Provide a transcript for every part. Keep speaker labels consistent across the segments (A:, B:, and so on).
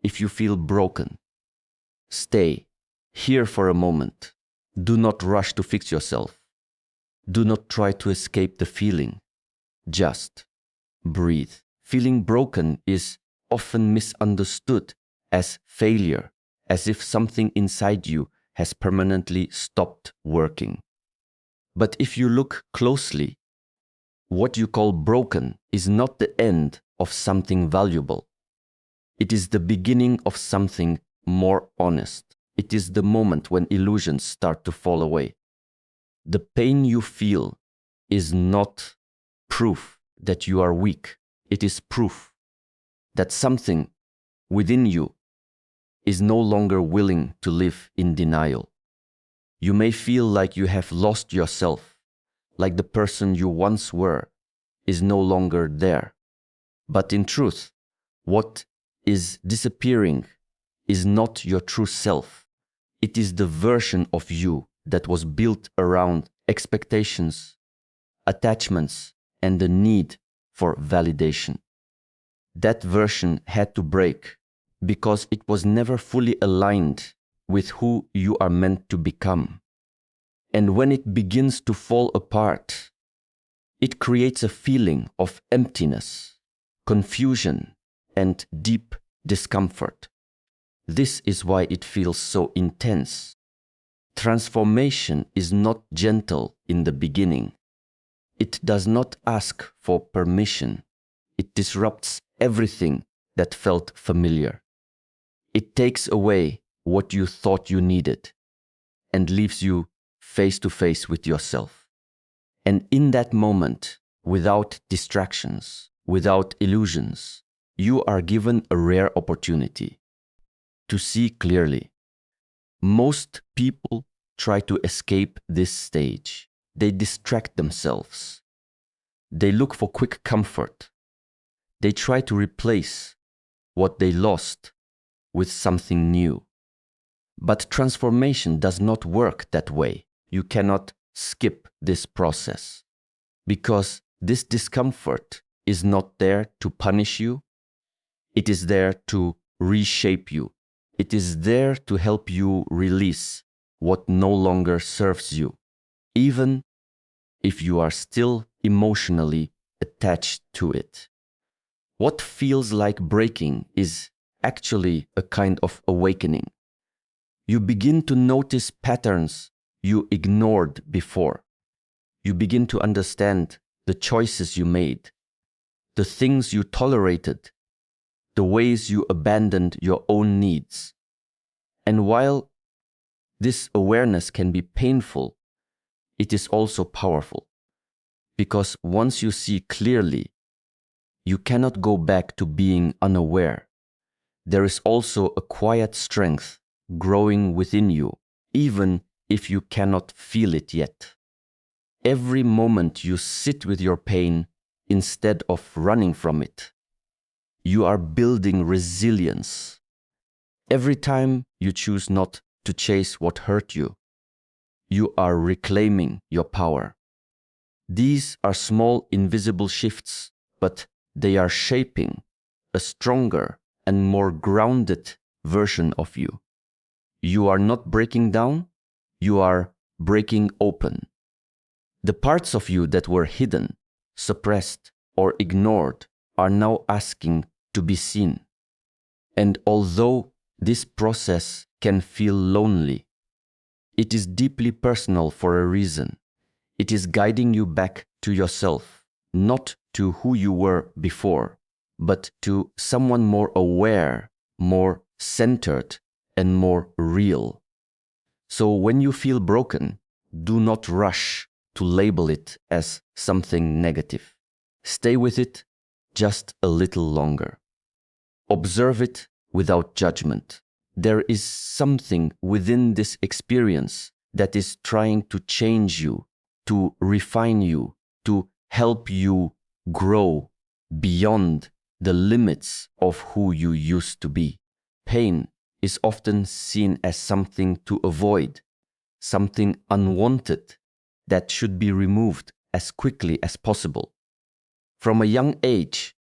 A: if you feel broken, stay here for a moment. Do not rush to fix yourself. Do not try to escape the feeling. Just breathe. Feeling broken is often misunderstood as failure, as if something inside you has permanently stopped working. But if you look closely, what you call broken is not the end of something valuable. It is the beginning of something more honest. It is the moment when illusions start to fall away. The pain you feel is not proof that you are weak. It is proof that something within you is no longer willing to live in denial. You may feel like you have lost yourself, like the person you once were is no longer there. But in truth, what is disappearing is not your true self. It is the version of you that was built around expectations, attachments, and the need for validation. That version had to break because it was never fully aligned with who you are meant to become. And when it begins to fall apart, it creates a feeling of emptiness, confusion, and deep discomfort. This is why it feels so intense. Transformation is not gentle in the beginning. It does not ask for permission. It disrupts everything that felt familiar. It takes away what you thought you needed and leaves you face to face with yourself. And in that moment, without distractions, without illusions, you are given a rare opportunity to see clearly. Most people try to escape this stage. They distract themselves. They look for quick comfort. They try to replace what they lost with something new. But transformation does not work that way. You cannot skip this process because this discomfort is not there to punish you. It is there to reshape you. It is there to help you release what no longer serves you, even if you are still emotionally attached to it. What feels like breaking is actually a kind of awakening. You begin to notice patterns you ignored before. You begin to understand the choices you made, the things you tolerated, the ways you abandoned your own needs. And while this awareness can be painful, it is also powerful. Because once you see clearly, you cannot go back to being unaware. There is also a quiet strength growing within you, even if you cannot feel it yet. Every moment you sit with your pain instead of running from it, you are building resilience. Every time you choose not to chase what hurt you, you are reclaiming your power. These are small invisible shifts, but they are shaping a stronger and more grounded version of you. You are not breaking down, you are breaking open. The parts of you that were hidden, suppressed, or ignored are now asking to be seen. And although this process can feel lonely, it is deeply personal for a reason. It is guiding you back to yourself, not to who you were before, but to someone more aware, more centered, and more real. So when you feel broken, do not rush to label it as something negative. Stay with it just a little longer. Observe it without judgment. There is something within this experience that is trying to change you, to refine you, to help you grow beyond the limits of who you used to be. Pain is often seen as something to avoid, something unwanted that should be removed as quickly as possible. From a young age,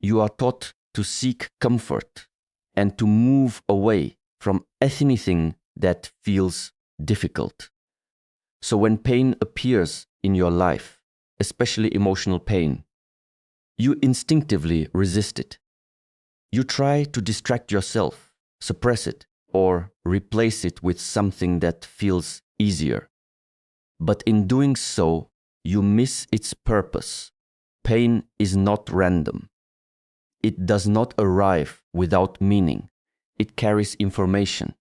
A: you are taught to seek comfort, and to move away from anything that feels difficult. So when pain appears in your life, especially emotional pain, you instinctively resist it. You try to distract yourself, suppress it, or replace it with something that feels easier. But in doing so, you miss its purpose. Pain is not random. It does not arrive without meaning. It carries information,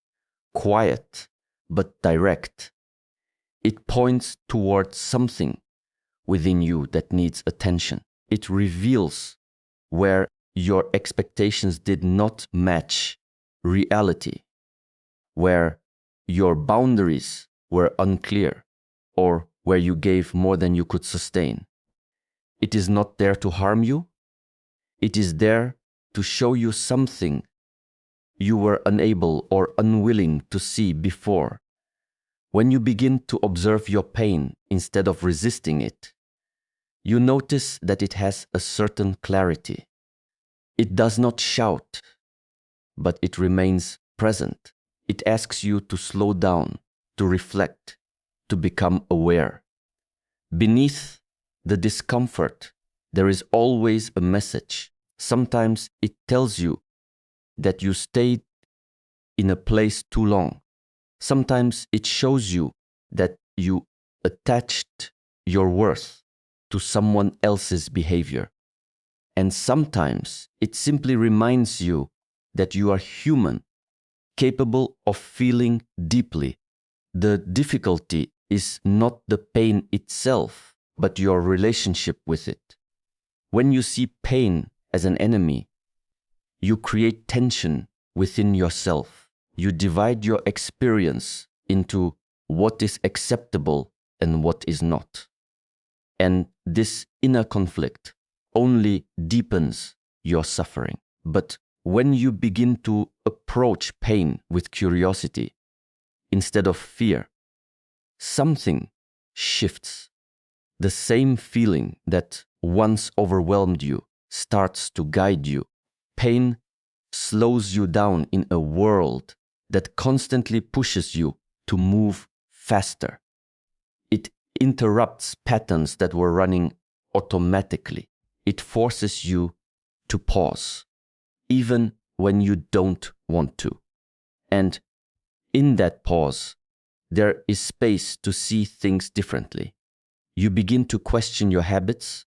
A: quiet but direct. It points towards something within you that needs attention. It reveals where your expectations did not match reality, where your boundaries were unclear, or where you gave more than you could sustain. It is not there to harm you. It is there to show you something you were unable or unwilling to see before. When you begin to observe your pain instead of resisting it, you notice that it has a certain clarity. It does not shout, but it remains present. It asks you to slow down, to reflect, to become aware. Beneath the discomfort, there is always a message. Sometimes it tells you that you stayed in a place too long. Sometimes it shows you that you attached your worth to someone else's behavior. And sometimes it simply reminds you that you are human, capable of feeling deeply. The difficulty is not the pain itself, but your relationship with it. When you see pain as an enemy, you create tension within yourself. You divide your experience into what is acceptable and what is not. And this inner conflict only deepens your suffering. But when you begin to approach pain with curiosity instead of fear, something shifts. The same feeling that once overwhelmed you starts to guide you. Pain slows you down in a world that constantly pushes you to move faster. It interrupts patterns that were running automatically. It forces you to pause, even when you don't want to. And in that pause, there is space to see things differently. You begin to question your habits,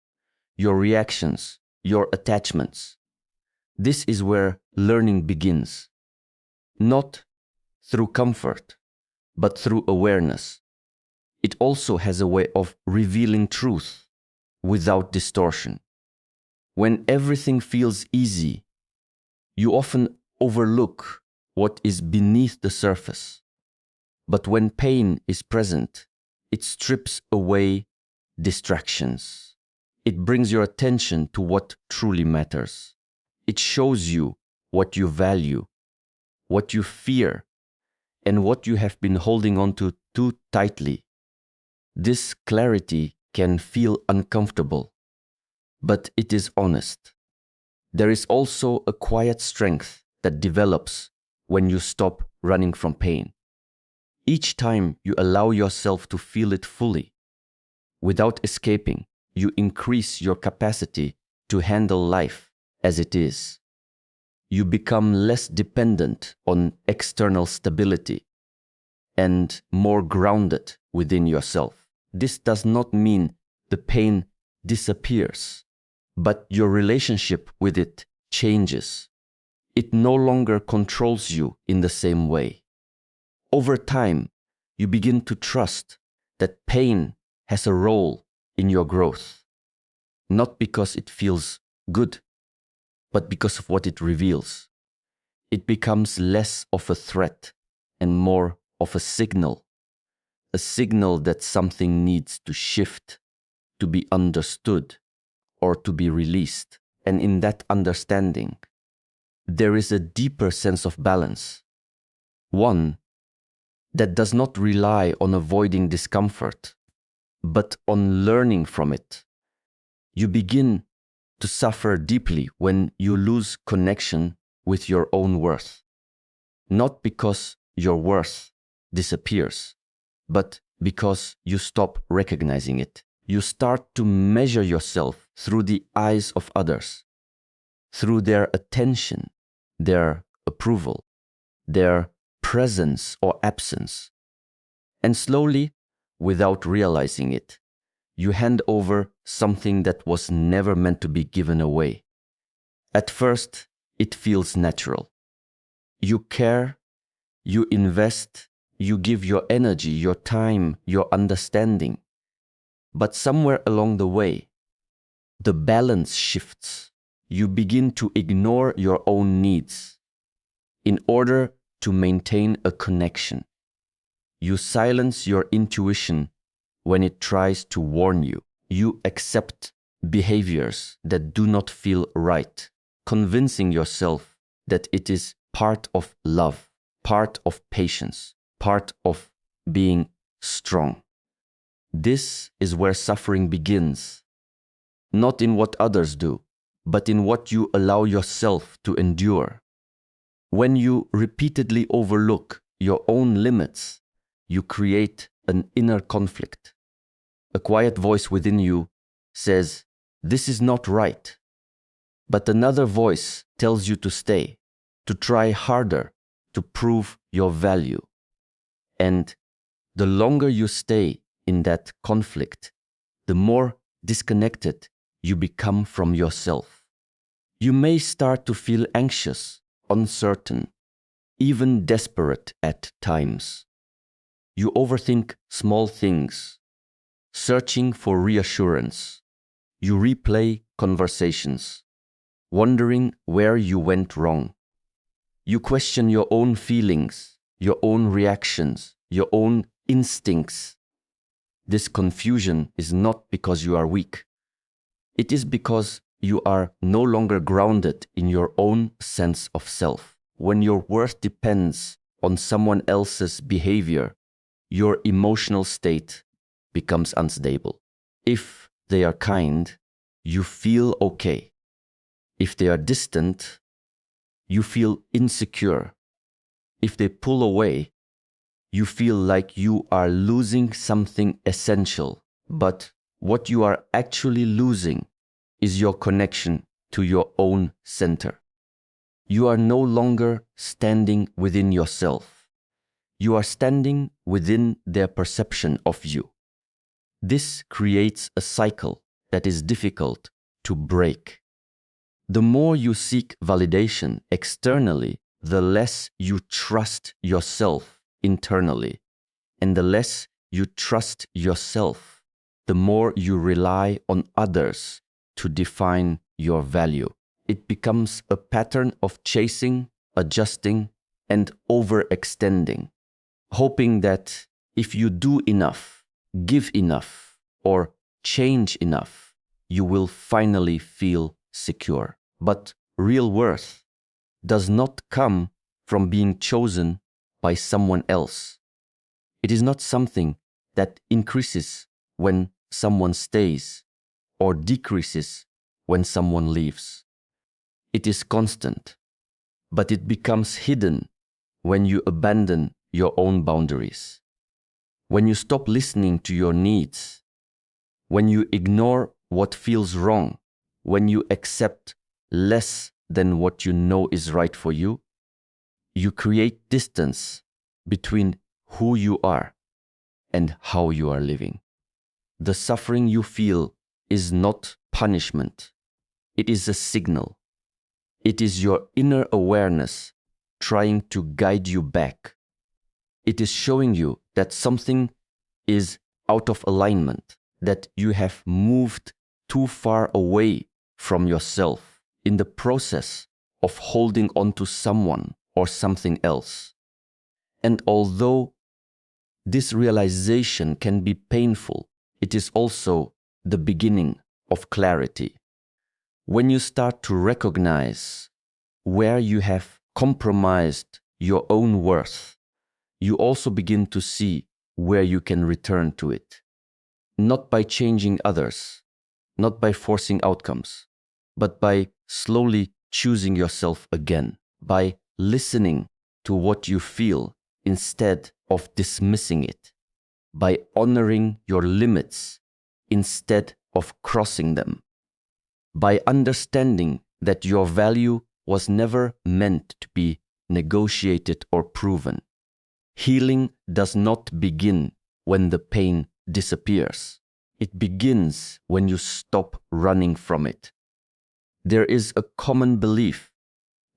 A: your reactions, your attachments. This is where learning begins. Not through comfort, but through awareness. It also has a way of revealing truth without distortion. When everything feels easy, you often overlook what is beneath the surface. But when pain is present, it strips away distractions. It brings your attention to what truly matters. It shows you what you value, what you fear, and what you have been holding on to too tightly. This clarity can feel uncomfortable, but it is honest. There is also a quiet strength that develops when you stop running from pain. Each time you allow yourself to feel it fully, without escaping, you increase your capacity to handle life as it is. You become less dependent on external stability and more grounded within yourself. This does not mean the pain disappears, but your relationship with it changes. It no longer controls you in the same way. Over time, you begin to trust that pain has a role in your growth, not because it feels good, but because of what it reveals. It becomes less of a threat and more of a signal that something needs to shift, to be understood, or to be released. And in that understanding, there is a deeper sense of balance, one that does not rely on avoiding discomfort, but on learning from it. You begin to suffer deeply when you lose connection with your own worth. Not because your worth disappears, but because you stop recognizing it. You start to measure yourself through the eyes of others, through their attention, their approval, their presence or absence. And slowly, without realizing it, you hand over something that was never meant to be given away. At first, it feels natural. You care, you invest, you give your energy, your time, your understanding. But somewhere along the way, the balance shifts. You begin to ignore your own needs in order to maintain a connection. You silence your intuition when it tries to warn you. You accept behaviors that do not feel right, convincing yourself that it is part of love, part of patience, part of being strong. This is where suffering begins, not in what others do, but in what you allow yourself to endure. When you repeatedly overlook your own limits, you create an inner conflict. A quiet voice within you says, "This is not right." But another voice tells you to stay, to try harder, to prove your value. And the longer you stay in that conflict, the more disconnected you become from yourself. You may start to feel anxious, uncertain, even desperate at times. You overthink small things, searching for reassurance. You replay conversations, wondering where you went wrong. You question your own feelings, your own reactions, your own instincts. This confusion is not because you are weak. It is because you are no longer grounded in your own sense of self. When your worth depends on someone else's behavior, your emotional state becomes unstable. If they are kind, you feel okay. If they are distant, you feel insecure. If they pull away, you feel like you are losing something essential. But what you are actually losing is your connection to your own center. You are no longer standing within yourself. You are standing within their perception of you. This creates a cycle that is difficult to break. The more you seek validation externally, the less you trust yourself internally. And the less you trust yourself, the more you rely on others to define your value. It becomes a pattern of chasing, adjusting, and overextending, hoping that if you do enough, give enough, or change enough, you will finally feel secure. But real worth does not come from being chosen by someone else. It is not something that increases when someone stays or decreases when someone leaves. It is constant, but it becomes hidden when you abandon your own boundaries. When you stop listening to your needs, when you ignore what feels wrong, when you accept less than what you know is right for you, you create distance between who you are and how you are living. The suffering you feel is not punishment. It is a signal. It is your inner awareness trying to guide you back. It is showing you that something is out of alignment, that you have moved too far away from yourself in the process of holding on to someone or something else. And although this realization can be painful, it is also the beginning of clarity. When you start to recognize where you have compromised your own worth, you also begin to see where you can return to it. Not by changing others, not by forcing outcomes, but by slowly choosing yourself again. by listening to what you feel instead of dismissing it, by honoring your limits instead of crossing them, by understanding that your value was never meant to be negotiated or proven. Healing does not begin when the pain disappears. It begins when you stop running from it. There is a common belief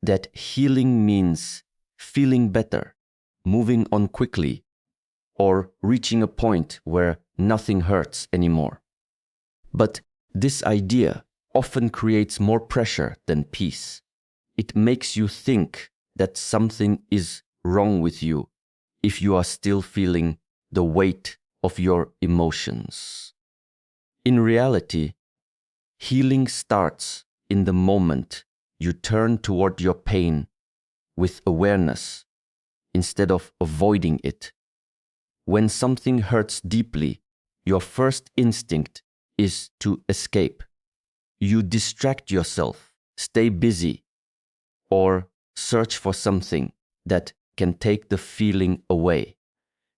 A: that healing means feeling better, moving on quickly, or reaching a point where nothing hurts anymore. But this idea often creates more pressure than peace. It makes you think that something is wrong with you if you are still feeling the weight of your emotions. In reality, healing starts in the moment you turn toward your pain with awareness instead of avoiding it. When something hurts deeply, your first instinct is to escape. You distract yourself, stay busy, or search for something that can take the feeling away.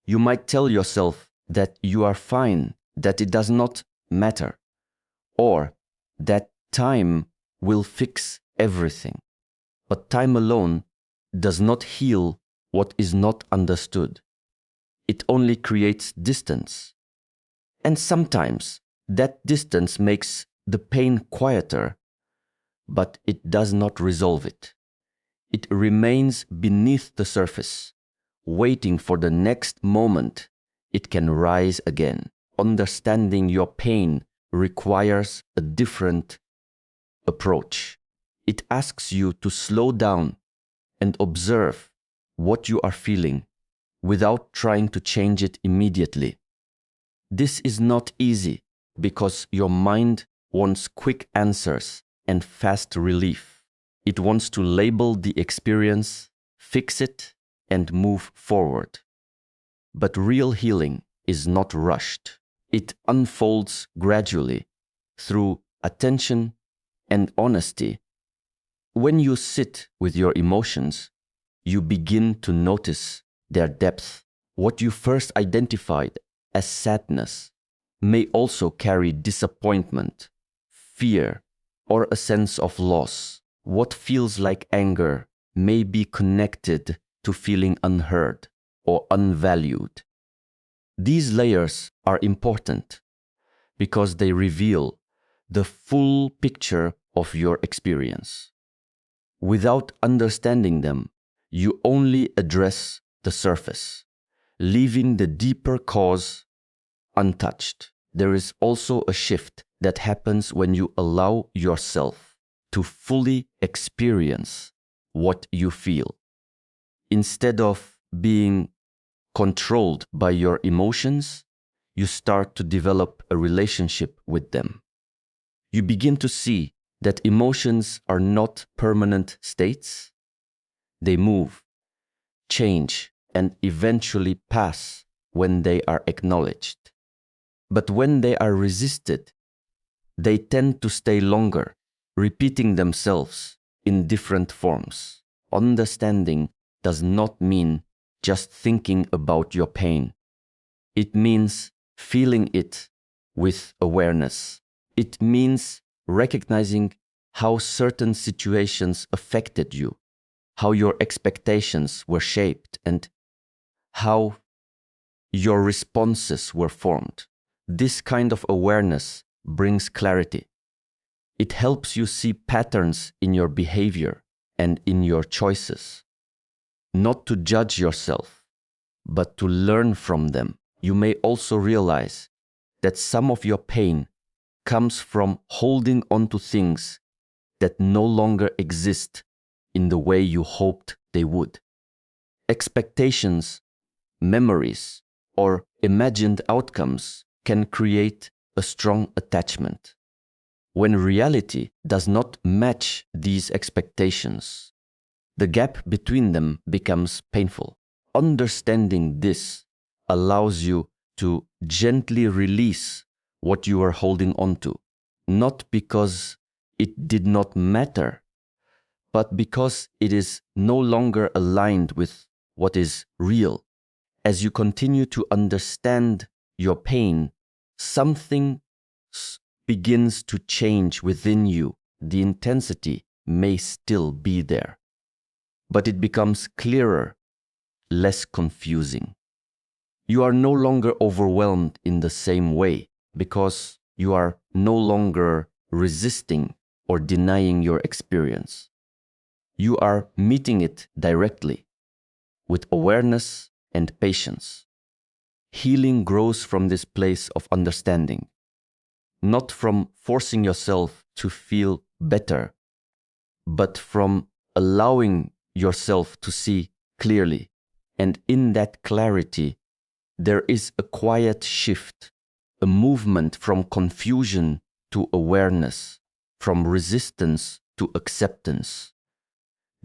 A: You might tell yourself that you are fine, that it does not matter, or that time will fix everything. But time alone does not heal what is not understood. It only creates distance. And sometimes that distance makes the pain quieter, but it does not resolve it. It remains beneath the surface, waiting for the next moment it can rise again. Understanding your pain requires a different approach. It asks you to slow down and observe what you are feeling without trying to change it immediately. This is not easy because your mind wants quick answers and fast relief. It wants to label the experience, fix it, and move forward. But real healing is not rushed. It unfolds gradually through attention and honesty. When you sit with your emotions, you begin to notice their depth. What you first identified as sadness may also carry disappointment, fear, or a sense of loss. What feels like anger may be connected to feeling unheard or unvalued. These layers are important because they reveal the full picture of your experience. Without understanding them, you only address the surface, leaving the deeper cause untouched. There is also a shift that happens when you allow yourself to fully experience what you feel. Instead of being controlled by your emotions, you start to develop a relationship with them. You begin to see that emotions are not permanent states. They move, change, and eventually pass when they are acknowledged. But when they are resisted, they tend to stay longer, repeating themselves in different forms. Understanding does not mean just thinking about your pain. It means feeling it with awareness. It means recognizing how certain situations affected you, how your expectations were shaped, and how your responses were formed. This kind of awareness brings clarity. It helps you see patterns in your behavior and in your choices. Not to judge yourself, but to learn from them. You may also realize that some of your pain comes from holding on to things that no longer exist in the way you hoped they would. Expectations, memories, or imagined outcomes can create a strong attachment. When reality does not match these expectations, the gap between them becomes painful. Understanding this allows you to gently release what you are holding on to, not because it did not matter, but because it is no longer aligned with what is real. As you continue to understand your pain, something begins to change within you. The intensity may still be there, but it becomes clearer, less confusing. You are no longer overwhelmed in the same way because you are no longer resisting or denying your experience. You are meeting it directly with awareness and patience. Healing grows from this place of understanding, not from forcing yourself to feel better, but from allowing yourself to see clearly. And in that clarity, there is a quiet shift, a movement from confusion to awareness, from resistance to acceptance.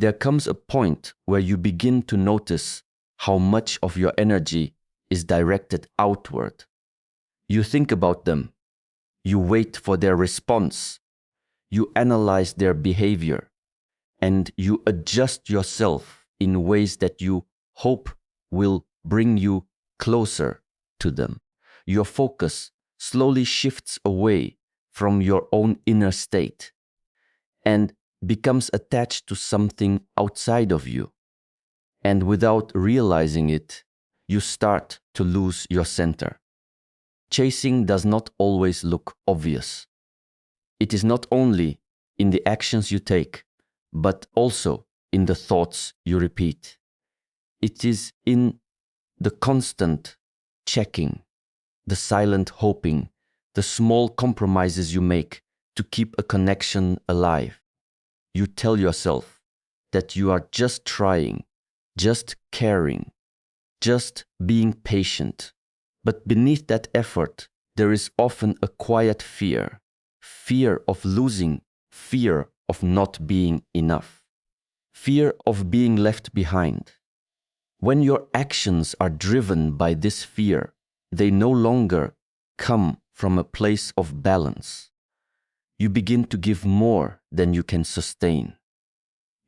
A: There comes a point where you begin to notice how much of your energy is directed outward. You think about them, you wait for their response, you analyze their behavior, and you adjust yourself in ways that you hope will bring you closer to them. Your focus slowly shifts away from your own inner state and becomes attached to something outside of you. And without realizing it, you start to lose your center. Chasing does not always look obvious. It is not only in the actions you take, but also in the thoughts you repeat. It is in the constant checking, the silent hoping, the small compromises you make to keep a connection alive. You tell yourself that you are just trying, just caring, just being patient. But beneath that effort, there is often a quiet fear. Fear of losing, fear of not being enough, fear of being left behind. When your actions are driven by this fear, they no longer come from a place of balance. You begin to give more than you can sustain.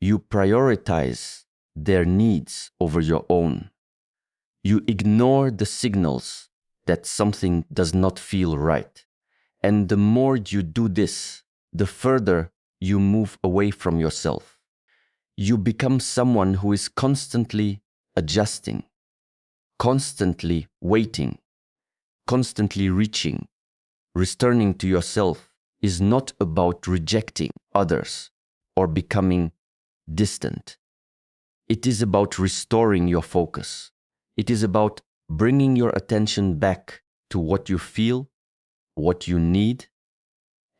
A: You prioritize their needs over your own. You ignore the signals that something does not feel right. And the more you do this, the further you move away from yourself. You become someone who is constantly adjusting, constantly waiting, constantly reaching. Returning to yourself is not about rejecting others or becoming distant. It is about restoring your focus. It is about bringing your attention back to what you feel, what you need,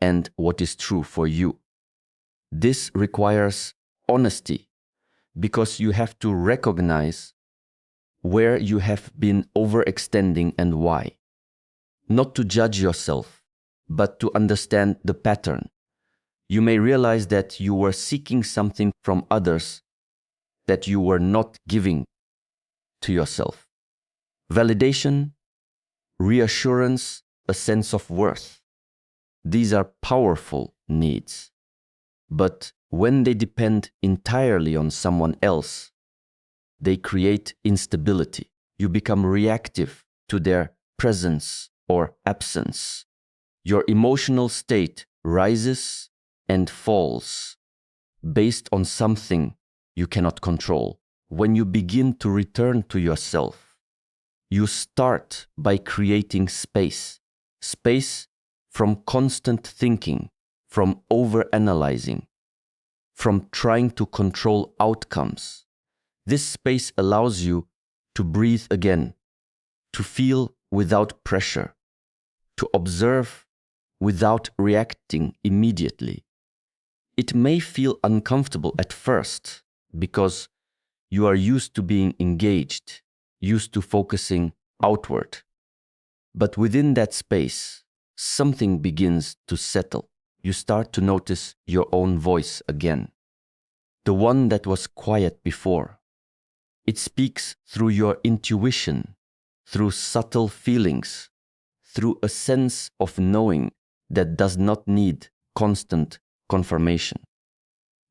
A: and what is true for you. This requires honesty because you have to recognize where you have been overextending and why. Not to judge yourself, but to understand the pattern. You may realize that you were seeking something from others that you were not giving to yourself. Validation, reassurance, a sense of worth. These are powerful needs. But when they depend entirely on someone else, they create instability. You become reactive to their presence or absence. Your emotional state rises and falls based on something you cannot control. When you begin to return to yourself, you start by creating space. Space from constant thinking, from overanalyzing, from trying to control outcomes. This space allows you to breathe again, to feel without pressure, to observe without reacting immediately. It may feel uncomfortable at first because you are used to being engaged, used to focusing outward. But within that space, something begins to settle. You start to notice your own voice again, the one that was quiet before. It speaks through your intuition, through subtle feelings, through a sense of knowing that does not need constant confirmation.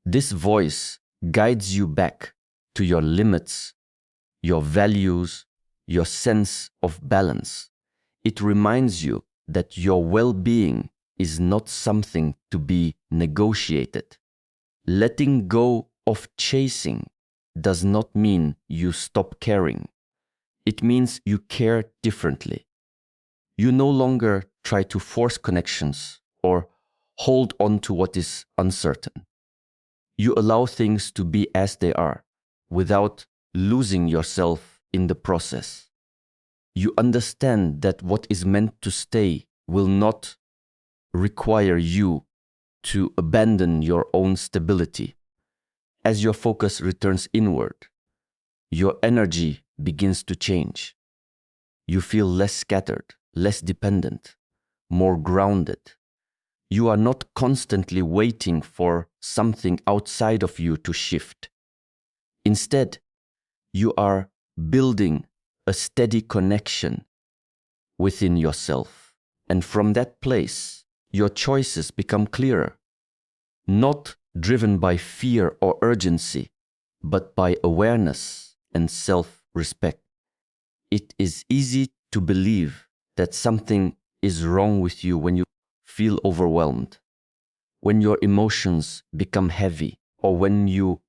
A: This voice guides you back to your limits, your values, your sense of balance. It reminds you that your well-being is not something to be negotiated. Letting go of chasing does not mean you stop caring. It means you care differently. You no longer try to force connections or hold on to what is uncertain. You allow things to be as they are without losing yourself in the process. You understand that what is meant to stay will not require you to abandon your own stability. As your focus returns inward, your energy begins to change. You feel less scattered, less dependent, more grounded. You are not constantly waiting for something outside of you to shift. Instead, you are building a steady connection within yourself. And from that place, your choices become clearer, not driven by fear or urgency, but by awareness and self-respect. It is easy to believe that something is wrong with you when you feel overwhelmed, when your emotions become heavy, or when you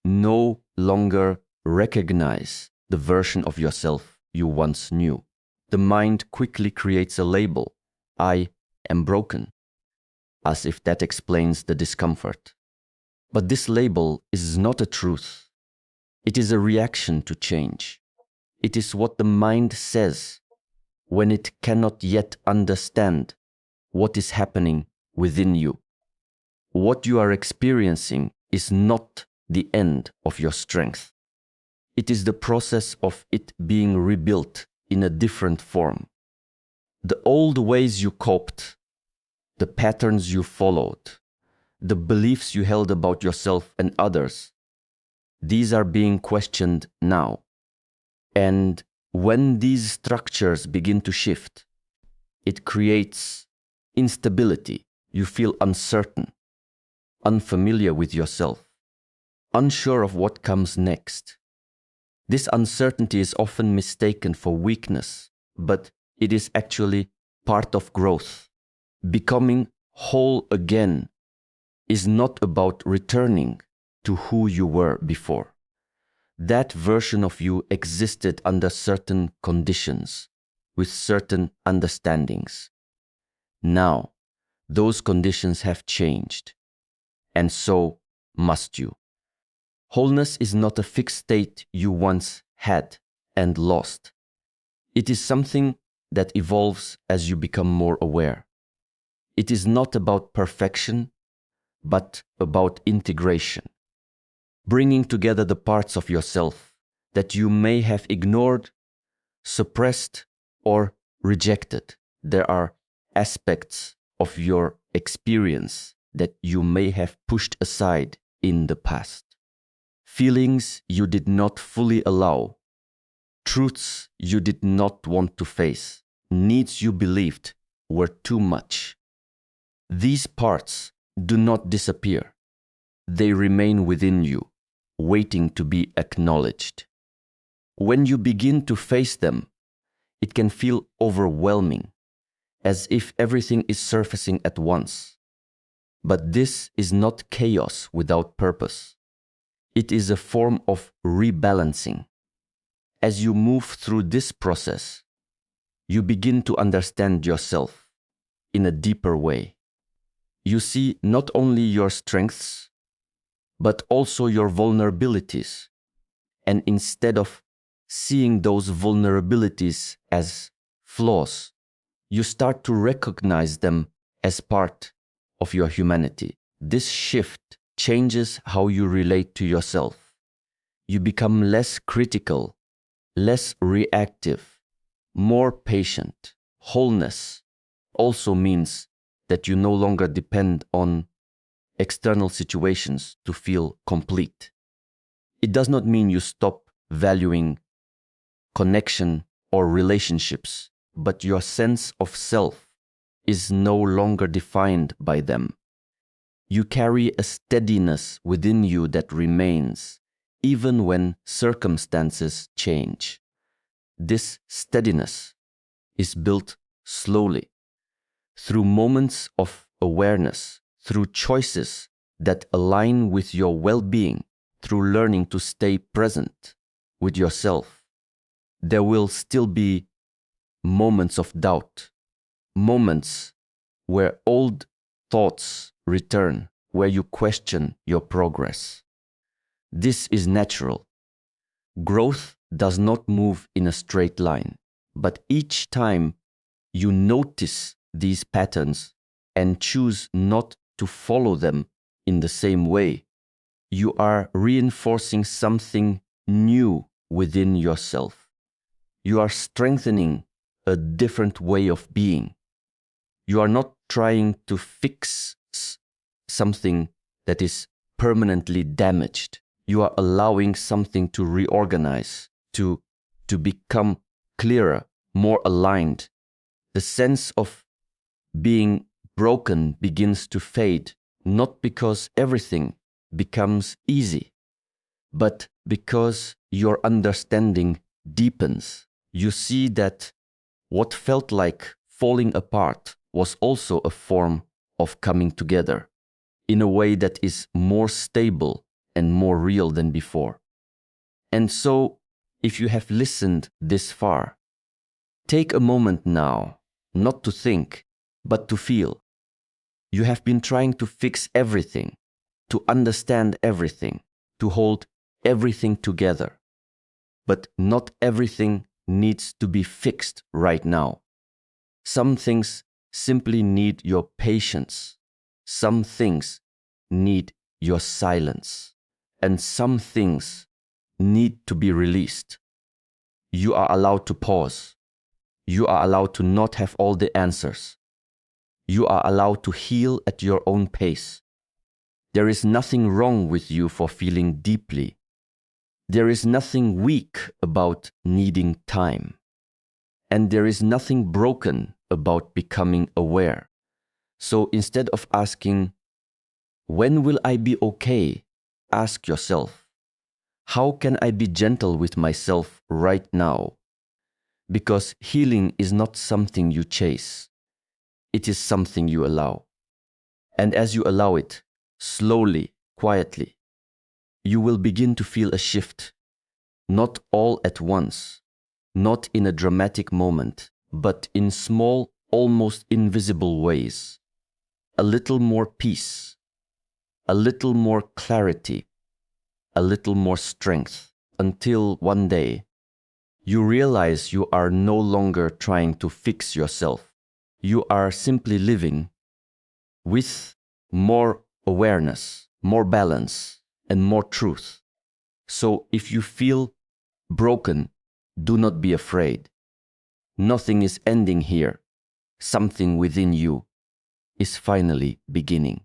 A: no longer recognize the version of yourself you once knew. The mind quickly creates a label: I am broken, as if that explains the discomfort. But this label is not a truth. It is a reaction to change. It is what the mind says when it cannot yet understand what is happening within you. What you are experiencing is not the end of your strength. It is the process of it being rebuilt in a different form. The old ways you coped, the patterns you followed, the beliefs you held about yourself and others, these are being questioned now. And when these structures begin to shift, it creates instability. You feel uncertain, unfamiliar with yourself, unsure of what comes next. This uncertainty is often mistaken for weakness, but it is actually part of growth. Becoming whole again is not about returning to who you were before. That version of you existed under certain conditions, with certain understandings. Now, those conditions have changed, and so must you. Wholeness is not a fixed state you once had and lost. It is something that evolves as you become more aware. It is not about perfection, but about integration. Bringing together the parts of yourself that you may have ignored, suppressed, or rejected. There are aspects of your experience that you may have pushed aside in the past. Feelings you did not fully allow, truths you did not want to face, needs you believed were too much. These parts do not disappear. They remain within you, waiting to be acknowledged. When you begin to face them, it can feel overwhelming, as if everything is surfacing at once. But this is not chaos without purpose. It is a form of rebalancing. As you move through this process, you begin to understand yourself in a deeper way. You see not only your strengths, but also your vulnerabilities. And instead of seeing those vulnerabilities as flaws, you start to recognize them as part of your humanity. This shift changes how you relate to yourself. You become less critical, less reactive, more patient. Wholeness also means that you no longer depend on external situations to feel complete. It does not mean you stop valuing connection or relationships, but your sense of self is no longer defined by them. You carry a steadiness within you that remains, even when circumstances change. This steadiness is built slowly, through moments of awareness, through choices that align with your well-being, through learning to stay present with yourself. There will still be moments of doubt, moments where old thoughts return, where you question your progress. This is natural. Growth does not move in a straight line, but each time you notice these patterns and choose not to follow them in the same way, you are reinforcing something new within yourself. You are strengthening a different way of being. You are not trying to fix something that is permanently damaged. You are allowing something to reorganize, to become clearer, more aligned. The sense of being broken begins to fade, not because everything becomes easy, but because your understanding deepens. You see that what felt like falling apart was also a form of coming together in a way that is more stable and more real than before. And so, if you have listened this far, take a moment now, not to think, but to feel. You have been trying to fix everything, to understand everything, to hold everything together. But not everything needs to be fixed right now. Some things simply need your patience. Some things need your silence. And some things need to be released. You are allowed to pause. You are allowed to not have all the answers. You are allowed to heal at your own pace. There is nothing wrong with you for feeling deeply. There is nothing weak about needing time. And there is nothing broken about becoming aware. So instead of asking, when will I be okay? Ask yourself, how can I be gentle with myself right now? Because healing is not something you chase. It is something you allow. And as you allow it, slowly, quietly, you will begin to feel a shift. Not all at once, not in a dramatic moment, but in small, almost invisible ways. A little more peace, a little more clarity, a little more strength, until one day you realize you are no longer trying to fix yourself. You are simply living with more awareness, more balance, and more truth. So if you feel broken, do not be afraid. Nothing is ending here. Something within you is finally beginning.